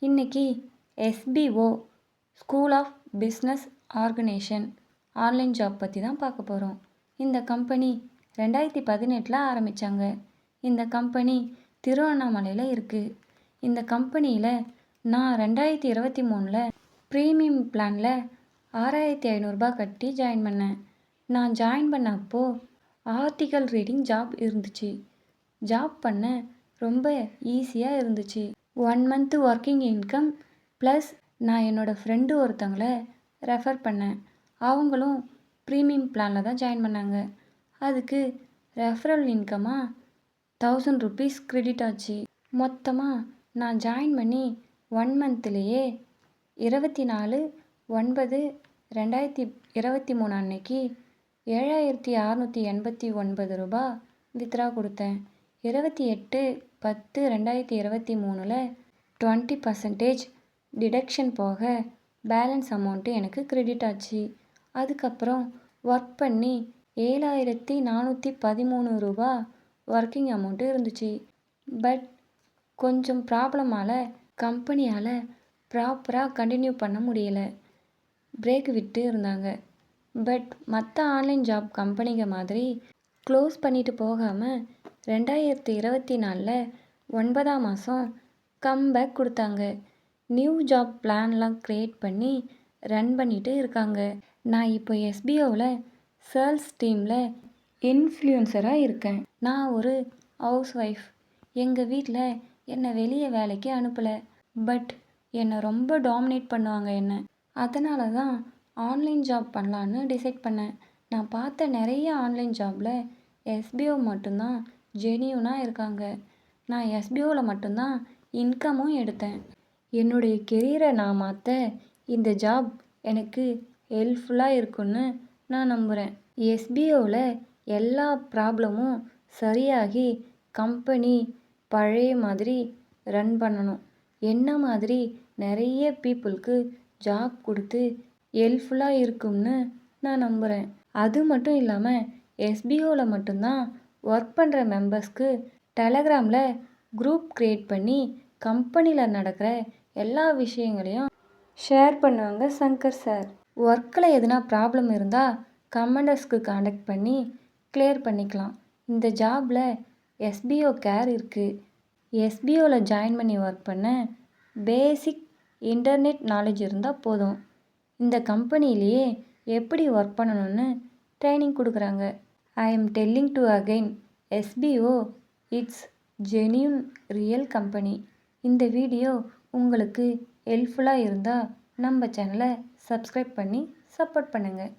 இன்னைக்கு SPO school of business organisation online job பற்றி தான் பார்க்க போகிறோம். இந்த கம்பெனி 2018 ஆரம்பித்தாங்க. இந்த கம்பெனி திருவண்ணாமலையில் இருக்குது. இந்த கம்பெனியில் நான் 2023 ப்ரீமியம் பிளானில் 6500 கட்டி ஜாயின் பண்ணேன். நான் ஜாயின் பண்ணப்போ ஆர்டிக்கல் ரீடிங் ஜாப் இருந்துச்சு. ஜாப் பண்ண ரொம்ப ஈஸியாக இருந்துச்சு. 1 மந்த் ஒர்க்கிங் இன்கம் ப்ளஸ் நான் என்னோடய ஃப்ரெண்டு ஒருத்தவங்களை ரெஃபர் பண்ணேன். அவங்களும் ப்ரீமியம் பிளானில் தான் ஜாயின் பண்ணாங்க. அதுக்கு ரெஃபரல் இன்கமாக 1000 rupees கிரெடிட் ஆச்சு. மொத்தமாக நான் ஜாயின் பண்ணி 1 மந்த்லேயே 24/9/2023 அன்னைக்கு 7689 வித்ரா கொடுத்தேன். 28/10/2023 20% டிடக்ஷன் போக பேலன்ஸ் அமௌண்ட்டு எனக்கு கிரெடிட் ஆச்சு. அதுக்கப்புறம் ஒர்க் பண்ணி 7413 ஒர்க்கிங் அமௌண்ட்டு இருந்துச்சு. பட் கொஞ்சம் ப்ராப்ளமால் கம்பெனியால் ப்ராப்பராக கண்டினியூ பண்ண முடியலை. பிரேக் விட்டு இருந்தாங்க. பட் மற்ற ஆன்லைன் ஜாப் கம்பெனிங்க மாதிரி க்ளோஸ் பண்ணிட்டு போகாமல் 2024 9ஆம் மாதம் கம்பேக் கொடுத்தாங்க. நியூ ஜாப் பிளான்லாம் க்ரியேட் பண்ணி ரன் பண்ணிட்டு இருக்காங்க. நான் இப்போ எஸ்பிஓவில் சேல்ஸ் டீமில் இன்ஃப்ளூயன்சராக இருக்கேன். நான் ஒரு ஹவுஸ் ஒய்ஃப். எங்கள் வீட்டில் என்னை வெளியே வேலைக்கு அனுப்பலை. பட் என்னை ரொம்ப டாமினேட் பண்ணுவாங்க என்ன. அதனால தான் ஆன்லைன் ஜாப் பண்ணலான்னு டிசைட் பண்ணேன். நான் பார்த்த நிறைய ஆன்லைன் ஜாபில் எஸ்பிஓ மட்டும்தான் ஜெனியூனாக இருக்காங்க. நான் எஸ்பிஓவில் மட்டும்தான் இன்கமும் எடுத்தேன். என்னுடைய கெரியரை நான் மாற்ற இந்த ஜாப் எனக்கு ஹெல்ப்ஃபுல்லாக இருக்குன்னு நான் நம்புகிறேன். எஸ்பிஓவில் எல்லா ப்ராப்ளமும் சரியாகி கம்பெனி பழைய மாதிரி ரன் பண்ணணும். என்ன மாதிரி நிறைய பீப்புளுக்கு ஜாப் கொடுத்து ஹெல்ப்ஃபுல்லாக இருக்கும்னு நான் நம்புகிறேன். அது மட்டும் இல்லாமல் எஸ்பிஓவில் மட்டும்தான் ஒர்க் பண்ணுற மெம்பர்ஸ்க்கு டெலகிராமில் குரூப் க்ரியேட் பண்ணி கம்பெனியில் நடக்கிற எல்லா விஷயங்களையும் ஷேர் பண்ணுவாங்க சங்கர் சார். ஒர்க்கில் எதுனா ப்ராப்ளம் இருந்தால் கமெண்டர்ஸ்க்கு காண்டாக்ட் பண்ணி கிளியர் பண்ணிக்கலாம். இந்த ஜாபில் எஸ்பிஓ கேர் இருக்குது. எஸ்பிஓவில் ஜாயின் பண்ணி ஒர்க் பண்ண பேசிக் இன்டர்நெட் நாலேஜ் இருந்தால் போதும். இந்த கம்பெனிலேயே எப்படி ஒர்க் பண்ணணும்னு ட்ரைனிங் கொடுக்குறாங்க. I am telling to again SPO it's genuine real company. இந்த வீடியோ உங்களுக்கு ஹெல்ப்ஃபுல்லாக இருந்தால் நம்ம சேனலை சப்ஸ்கிரைப் பண்ணி சப்போர்ட் பண்ணுங்கள்.